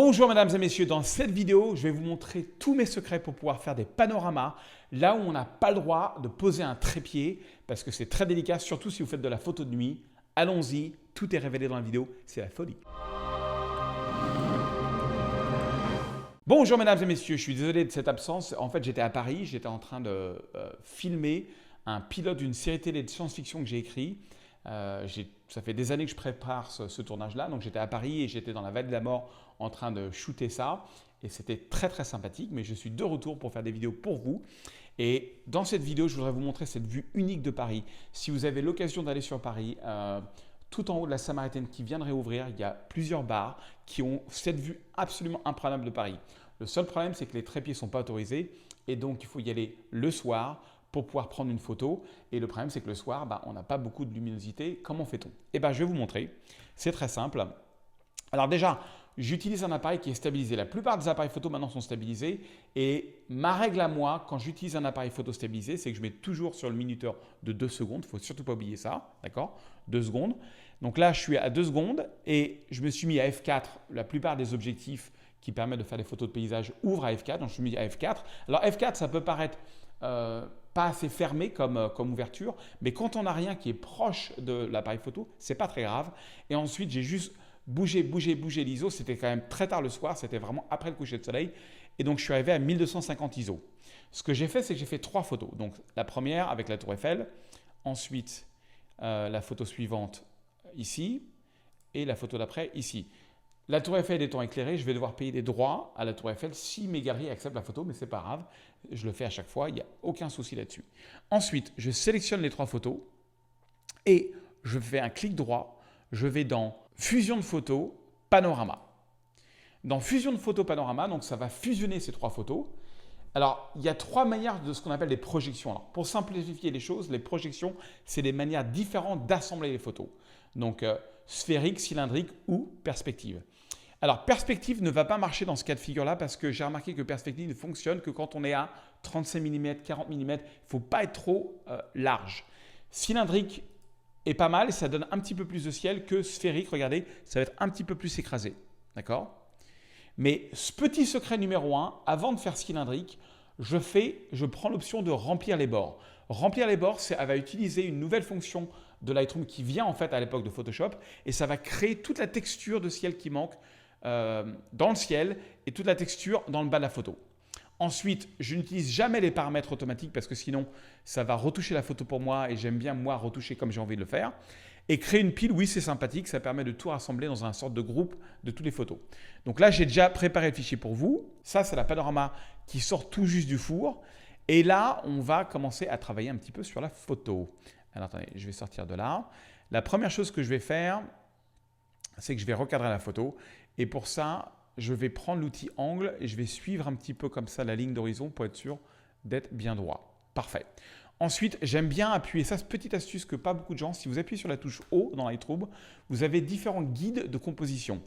Bonjour mesdames et messieurs, dans cette vidéo, je vais vous montrer tous mes secrets pour pouvoir faire des panoramas là où on n'a pas le droit de poser un trépied parce que c'est très délicat, surtout si vous faites de la photo de nuit. Allons-y, tout est révélé dans la vidéo, c'est la folie. Bonjour mesdames et messieurs, je suis désolé de cette absence. En fait, j'étais à Paris, j'étais en train de filmer un pilote d'une série télé de science-fiction que j'ai écrit. Ça fait des années que je prépare ce tournage-là, donc j'étais à Paris et j'étais dans la vallée de la mort en train de shooter ça et c'était très très sympathique, mais je suis de retour pour faire des vidéos pour vous. Et dans cette vidéo, je voudrais vous montrer cette vue unique de Paris. Si vous avez l'occasion d'aller sur Paris, tout en haut de la Samaritaine qui vient de réouvrir, il y a plusieurs bars qui ont cette vue absolument imprenable de Paris. Le seul problème, c'est que les trépieds ne sont pas autorisés et donc il faut y aller le soir pour pouvoir prendre une photo. Et le problème, c'est que le soir, on n'a pas beaucoup de luminosité. Comment fait-on? Je vais vous montrer. C'est très simple. Alors déjà, j'utilise un appareil qui est stabilisé. La plupart des appareils photo maintenant sont stabilisés. Et ma règle à moi, quand j'utilise un appareil photo stabilisé, c'est que je mets toujours sur le minuteur de 2 secondes. Il ne faut surtout pas oublier ça. D'accord? 2 secondes. Donc là, je suis à 2 secondes et je me suis mis à f4. La plupart des objectifs qui permettent de faire des photos de paysage ouvrent à f4. Donc je suis mis à f4. Alors f4, ça peut paraître pas assez fermé comme ouverture, mais quand on n'a rien qui est proche de l'appareil photo, c'est pas très grave. Et ensuite, j'ai juste bougé l'ISO. C'était quand même très tard le soir, c'était vraiment après le coucher de soleil. Et donc, je suis arrivé à 1250 ISO. Ce que j'ai fait, c'est que j'ai fait 3 photos. Donc, la première avec la tour Eiffel, ensuite la photo suivante ici et la photo d'après ici. La tour Eiffel étant éclairée, je vais devoir payer des droits à la tour Eiffel si mes galeries acceptent la photo, mais ce n'est pas grave. Je le fais à chaque fois, il n'y a aucun souci là-dessus. Ensuite, je sélectionne les 3 photos et je fais un clic droit. Je vais dans Fusion de photos, Panorama. Dans Fusion de photos, Panorama, donc ça va fusionner ces 3 photos. Alors, il y a 3 manières de ce qu'on appelle des projections. Alors, pour simplifier les choses, les projections, c'est des manières différentes d'assembler les photos. Donc, sphérique, cylindrique ou perspective. Alors, perspective ne va pas marcher dans ce cas de figure-là parce que j'ai remarqué que perspective ne fonctionne que quand on est à 35 mm, 40 mm. Il ne faut pas être trop large. Cylindrique est pas mal et ça donne un petit peu plus de ciel que sphérique. Regardez, ça va être un petit peu plus écrasé. D'accord? Mais ce petit secret numéro 1, avant de faire cylindrique, je prends l'option de remplir les bords. Remplir les bords, elle va utiliser une nouvelle fonction de Lightroom qui vient en fait à l'époque de Photoshop et ça va créer toute la texture de ciel qui manque dans le ciel et toute la texture dans le bas de la photo. Ensuite, je n'utilise jamais les paramètres automatiques parce que sinon, ça va retoucher la photo pour moi et j'aime bien moi retoucher comme j'ai envie de le faire. Et créer une pile, oui, c'est sympathique, ça permet de tout rassembler dans un sorte de groupe de toutes les photos. Donc là, j'ai déjà préparé le fichier pour vous. Ça, c'est la panorama qui sort tout juste du four. Et là, on va commencer à travailler un petit peu sur la photo. Alors attendez, je vais sortir de là. La première chose que je vais faire, c'est que je vais recadrer la photo. Et pour ça, je vais prendre l'outil angle et je vais suivre un petit peu comme ça la ligne d'horizon pour être sûr d'être bien droit. Parfait. Ensuite, j'aime bien appuyer, ça c'est une petite astuce que pas beaucoup de gens, si vous appuyez sur la touche O dans Lightroom, vous avez différents guides de composition.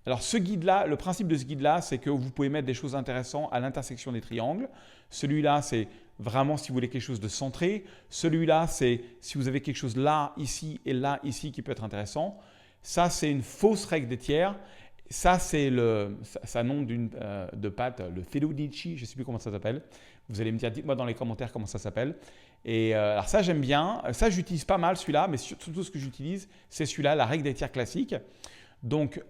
Alors ce guide-là, le principe de ce guide-là, c'est que vous pouvez mettre des choses intéressantes à l'intersection des triangles. Celui-là, c'est vraiment si vous voulez quelque chose de centré. Celui-là, c'est si vous avez quelque chose là, ici et là, ici qui peut être intéressant. Ça, c'est une fausse règle des tiers. Ça, c'est ça nom de pâte, le Federici, je ne sais plus comment ça s'appelle. Vous allez me dire, dites-moi dans les commentaires comment ça s'appelle. Et alors ça, j'aime bien. Ça, j'utilise pas mal celui-là, mais surtout ce que j'utilise, c'est celui-là, la règle des tiers classique. Donc,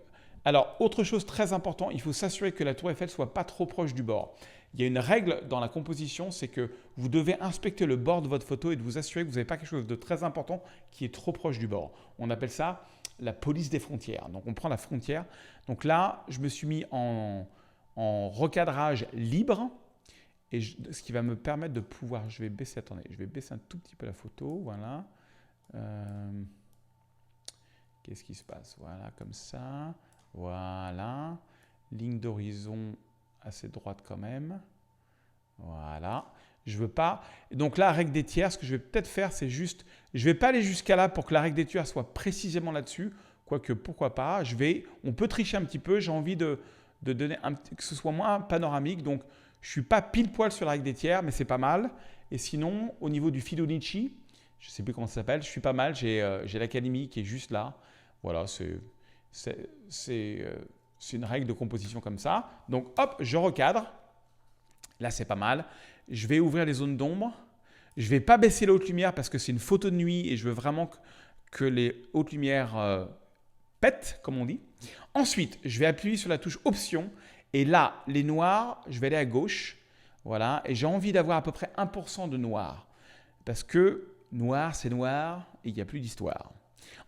alors, autre chose très importante, il faut s'assurer que la tour Eiffel ne soit pas trop proche du bord. Il y a une règle dans la composition, c'est que vous devez inspecter le bord de votre photo et de vous assurer que vous n'avez pas quelque chose de très important qui est trop proche du bord. On appelle ça la police des frontières. Donc, on prend la frontière. Donc là, je me suis mis en recadrage libre et ce qui va me permettre de pouvoir… Je vais baisser, attendez, je vais baisser un tout petit peu la photo. Voilà. Qu'est-ce qui se passe? Voilà, comme ça. Voilà. Ligne d'horizon assez droite quand même. Voilà. Je veux pas. Donc là, règle des tiers, ce que je vais peut-être faire, c'est juste… Je ne vais pas aller jusqu'à là pour que la règle des tiers soit précisément là-dessus. Quoique, pourquoi pas. On peut tricher un petit peu. J'ai envie de donner que ce soit moins panoramique. Donc, je ne suis pas pile poil sur la règle des tiers, mais c'est pas mal. Et sinon, au niveau du Federici, je ne sais plus comment ça s'appelle, je suis pas mal. J'ai l'Académie qui est juste là. Voilà, c'est C'est une règle de composition comme ça. Donc, hop, je recadre. Là, c'est pas mal. Je vais ouvrir les zones d'ombre. Je ne vais pas baisser la haute lumière parce que c'est une photo de nuit et je veux vraiment que les hautes lumières pètent, comme on dit. Ensuite, je vais appuyer sur la touche Option. Et là, les noirs, je vais aller à gauche. Voilà. Et j'ai envie d'avoir à peu près 1% de noir. Parce que noir, c'est noir et il n'y a plus d'histoire.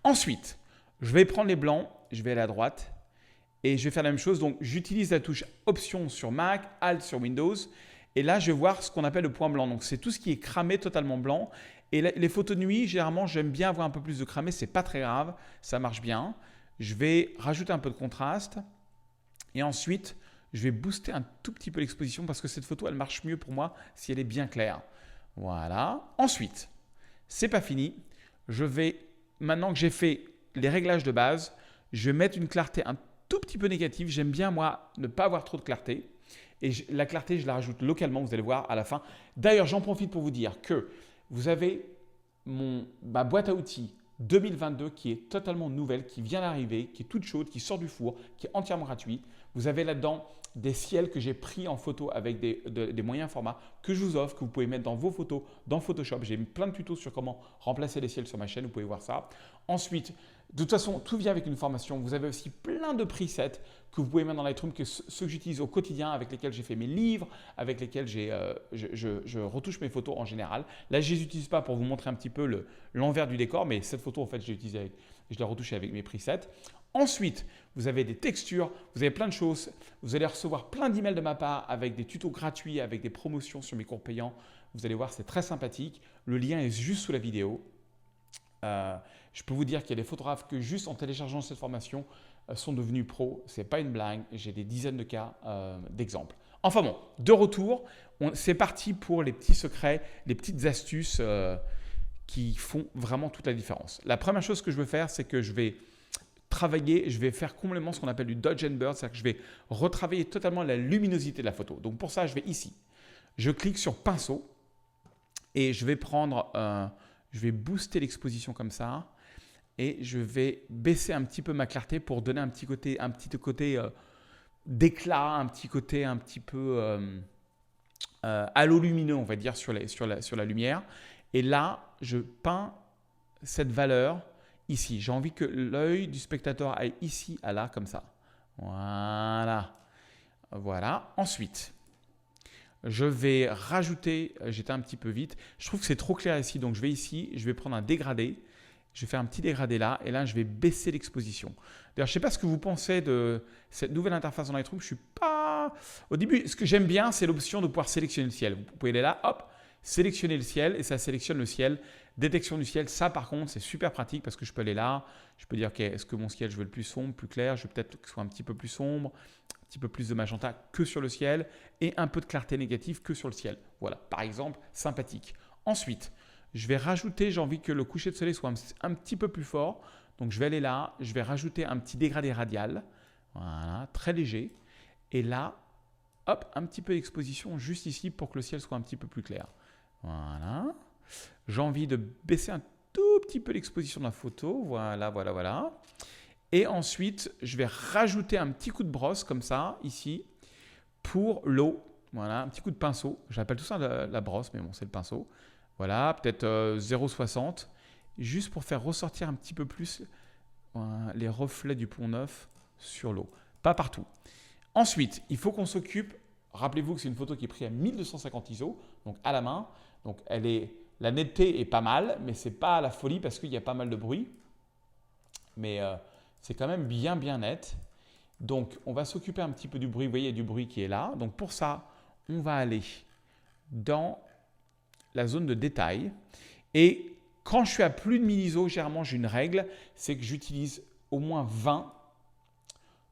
Ensuite, je vais prendre les blancs. Je vais aller à droite. Et je vais faire la même chose. Donc, j'utilise la touche Option sur Mac, Alt sur Windows. Et là, je vais voir ce qu'on appelle le point blanc. Donc, c'est tout ce qui est cramé, totalement blanc. Et les photos de nuit, généralement, j'aime bien avoir un peu plus de cramé. Ce n'est pas très grave. Ça marche bien. Je vais rajouter un peu de contraste. Et ensuite, je vais booster un tout petit peu l'exposition parce que cette photo, elle marche mieux pour moi si elle est bien claire. Voilà. Ensuite, ce n'est pas fini. Je vais, maintenant que j'ai fait les réglages de base, je vais mettre une clarté un tout petit peu négative. J'aime bien, moi, ne pas avoir trop de clarté. Et la clarté, je la rajoute localement, vous allez voir à la fin. D'ailleurs, j'en profite pour vous dire que vous avez ma boîte à outils 2022 qui est totalement nouvelle, qui vient d'arriver, qui est toute chaude, qui sort du four, qui est entièrement gratuite. Vous avez là-dedans des ciels que j'ai pris en photo avec des moyens formats que je vous offre, que vous pouvez mettre dans vos photos, dans Photoshop. J'ai mis plein de tutos sur comment remplacer les ciels sur ma chaîne, vous pouvez voir ça. Ensuite, de toute façon, tout vient avec une formation. Vous avez aussi plein de presets que vous pouvez mettre dans Lightroom, ceux que j'utilise au quotidien, avec lesquels j'ai fait mes livres, avec lesquels je retouche mes photos en général. Là, je ne les utilise pas pour vous montrer un petit peu l'envers du décor, mais cette photo, en fait, je l'ai retouchée avec mes presets. Ensuite, vous avez des textures, vous avez plein de choses. Vous allez recevoir plein d'emails de ma part avec des tutos gratuits, avec des promotions sur mes cours payants. Vous allez voir, c'est très sympathique. Le lien est juste sous la vidéo. Je peux vous dire qu'il y a des photographes que juste en téléchargeant cette formation sont devenus pros. Ce n'est pas une blague. J'ai des dizaines de cas d'exemples. Enfin bon, de retour, c'est parti pour les petits secrets, les petites astuces qui font vraiment toute la différence. La première chose que je veux faire, c'est que je vais je vais faire complètement ce qu'on appelle du dodge and burn, c'est-à-dire que je vais retravailler totalement la luminosité de la photo. Donc pour ça, je vais ici. Je clique sur pinceau et je vais je vais booster l'exposition comme ça et je vais baisser un petit peu ma clarté pour donner un petit côté d'éclat, un petit côté un petit peu halo lumineux, on va dire, sur la lumière. Et là, je peins cette valeur ici. J'ai envie que l'œil du spectateur aille ici à là, comme ça. Voilà. Voilà. Ensuite, je vais rajouter, j'étais un petit peu vite, je trouve que c'est trop clair ici, donc je vais ici, je vais prendre un dégradé, je vais faire un petit dégradé là, et là je vais baisser l'exposition. D'ailleurs, je ne sais pas ce que vous pensez de cette nouvelle interface dans Lightroom, je suis pas… Au début, ce que j'aime bien, c'est l'option de pouvoir sélectionner le ciel. Vous pouvez aller là, hop, sélectionner le ciel, et ça sélectionne le ciel. Détection du ciel, ça par contre, c'est super pratique parce que je peux aller là, je peux dire, ok, est-ce que mon ciel, je veux le plus sombre, plus clair, je veux peut-être que ce soit un petit peu plus sombre, un petit peu plus de magenta que sur le ciel et un peu de clarté négative que sur le ciel. Voilà, par exemple, sympathique. Ensuite, je vais rajouter, j'ai envie que le coucher de soleil soit un petit peu plus fort. Donc, je vais aller là, je vais rajouter un petit dégradé radial, voilà, très léger. Et là, hop, un petit peu d'exposition juste ici pour que le ciel soit un petit peu plus clair. Voilà. J'ai envie de baisser un tout petit peu l'exposition de la photo. Voilà, voilà, voilà. Et ensuite, je vais rajouter un petit coup de brosse comme ça, ici, pour l'eau. Voilà, un petit coup de pinceau. J'appelle tout ça la brosse, mais bon, c'est le pinceau. Voilà, peut-être 0,60. Juste pour faire ressortir un petit peu plus les reflets du Pont Neuf sur l'eau. Pas partout. Ensuite, il faut qu'on s'occupe. Rappelez-vous que c'est une photo qui est prise à 1250 ISO, donc à la main. Donc, la netteté est pas mal, mais ce n'est pas la folie parce qu'il y a pas mal de bruit. Mais c'est quand même bien, bien net. Donc, on va s'occuper un petit peu du bruit. Vous voyez, il y a du bruit qui est là. Donc, pour ça, on va aller dans la zone de détail. Et quand je suis à plus de 1000 ISO, généralement, j'ai une règle, c'est que j'utilise au moins 20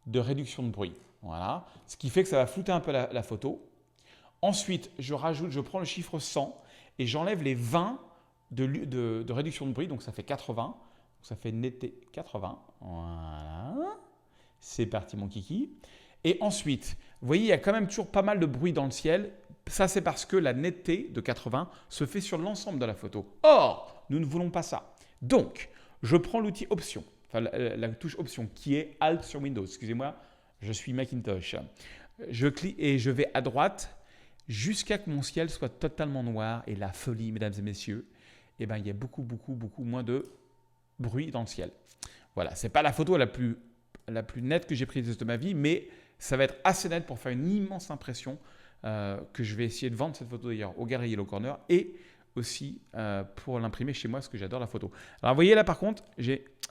de réduction de bruit. Voilà. Ce qui fait que ça va flouter un peu la photo. Ensuite, je prends le chiffre 100 et j'enlève les 20 de réduction de bruit. Donc, ça fait 80. Donc, ça fait netteté 80. Voilà. C'est parti, mon kiki. Et ensuite, vous voyez, il y a quand même toujours pas mal de bruit dans le ciel. Ça, c'est parce que la netteté de 80 se fait sur l'ensemble de la photo. Or, nous ne voulons pas ça. Donc, je prends l'outil Option, enfin la touche Option qui est Alt sur Windows. Excusez-moi, Je suis Macintosh. Je clique et je vais à droite jusqu'à ce que mon ciel soit totalement noir. Et la folie, mesdames et messieurs, eh ben, il y a beaucoup moins de bruit dans le ciel. Voilà, ce n'est pas la photo la plus nette que j'ai prise de ma vie, mais ça va être assez net pour faire une immense impression que je vais essayer de vendre cette photo d'ailleurs au Galeries Yellow Corner et aussi pour l'imprimer chez moi parce que j'adore la photo. Alors vous voyez là par contre,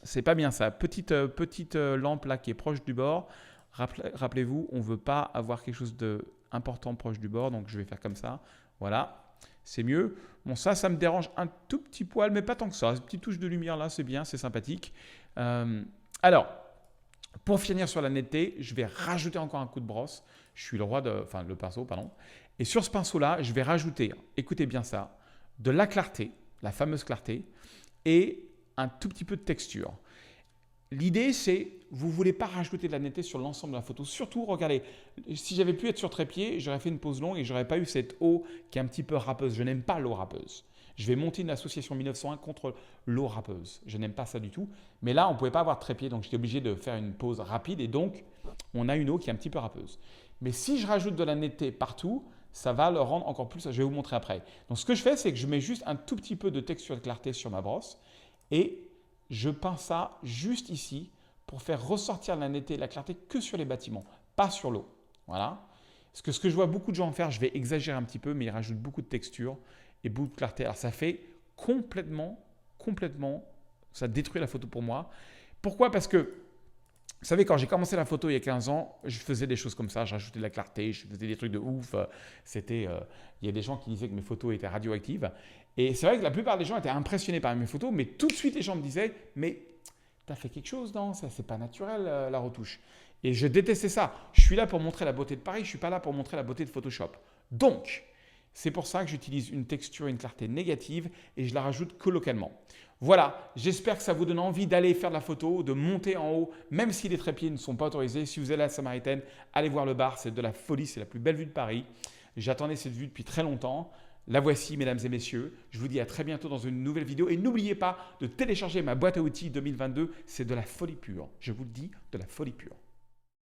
c'est pas bien ça. Petite lampe là qui est proche du bord. Rappelez-vous, on ne veut pas avoir quelque chose d'important proche du bord, donc je vais faire comme ça. Voilà, c'est mieux. Bon, ça me dérange un tout petit poil, mais pas tant que ça. Une petite touche de lumière là, c'est bien, c'est sympathique. Alors, pour finir sur la netteté, je vais rajouter encore un coup de brosse. Je suis le pinceau, pardon. Et sur ce pinceau-là, je vais rajouter, écoutez bien ça, de la clarté, la fameuse clarté, et un tout petit peu de texture. L'idée, c'est, vous ne voulez pas rajouter de la netteté sur l'ensemble de la photo. Surtout, regardez, si j'avais pu être sur trépied, j'aurais fait une pause longue et je n'aurais pas eu cette eau qui est un petit peu râpeuse. Je n'aime pas l'eau râpeuse. Je vais monter une association 1901 contre l'eau râpeuse. Je n'aime pas ça du tout. Mais là, on ne pouvait pas avoir de trépied, donc j'étais obligé de faire une pause rapide et donc, on a une eau qui est un petit peu râpeuse. Mais si je rajoute de la netteté partout, ça va le rendre encore plus. Je vais vous montrer après. Donc, ce que je fais, c'est que je mets juste un tout petit peu de texture de clarté sur ma brosse et je peins ça juste ici pour faire ressortir la netteté et la clarté que sur les bâtiments, pas sur l'eau. Voilà. Parce que ce que je vois beaucoup de gens faire, je vais exagérer un petit peu, mais ils rajoutent beaucoup de texture et beaucoup de clarté. Alors ça fait complètement, ça détruit la photo pour moi. Pourquoi? Parce que, vous savez, quand j'ai commencé la photo il y a 15 ans, je faisais des choses comme ça, je rajoutais de la clarté, je faisais des trucs de ouf. Il y a des gens qui disaient que mes photos étaient radioactives. Et c'est vrai que la plupart des gens étaient impressionnés par mes photos, mais tout de suite les gens me disaient « mais tu as fait quelque chose, non? Ça, c'est pas naturel la retouche. » Et je détestais ça. Je suis là pour montrer la beauté de Paris, je ne suis pas là pour montrer la beauté de Photoshop. Donc, c'est pour ça que j'utilise une texture, une clarté négative et je la rajoute que localement. Voilà, j'espère que ça vous donne envie d'aller faire de la photo, de monter en haut, même si les trépieds ne sont pas autorisés. Si vous allez à la Samaritaine, allez voir le bar, c'est de la folie, c'est la plus belle vue de Paris. J'attendais cette vue depuis très longtemps. La voici, mesdames et messieurs. Je vous dis à très bientôt dans une nouvelle vidéo. Et n'oubliez pas de télécharger ma boîte à outils 2022. C'est de la folie pure. Je vous le dis, de la folie pure.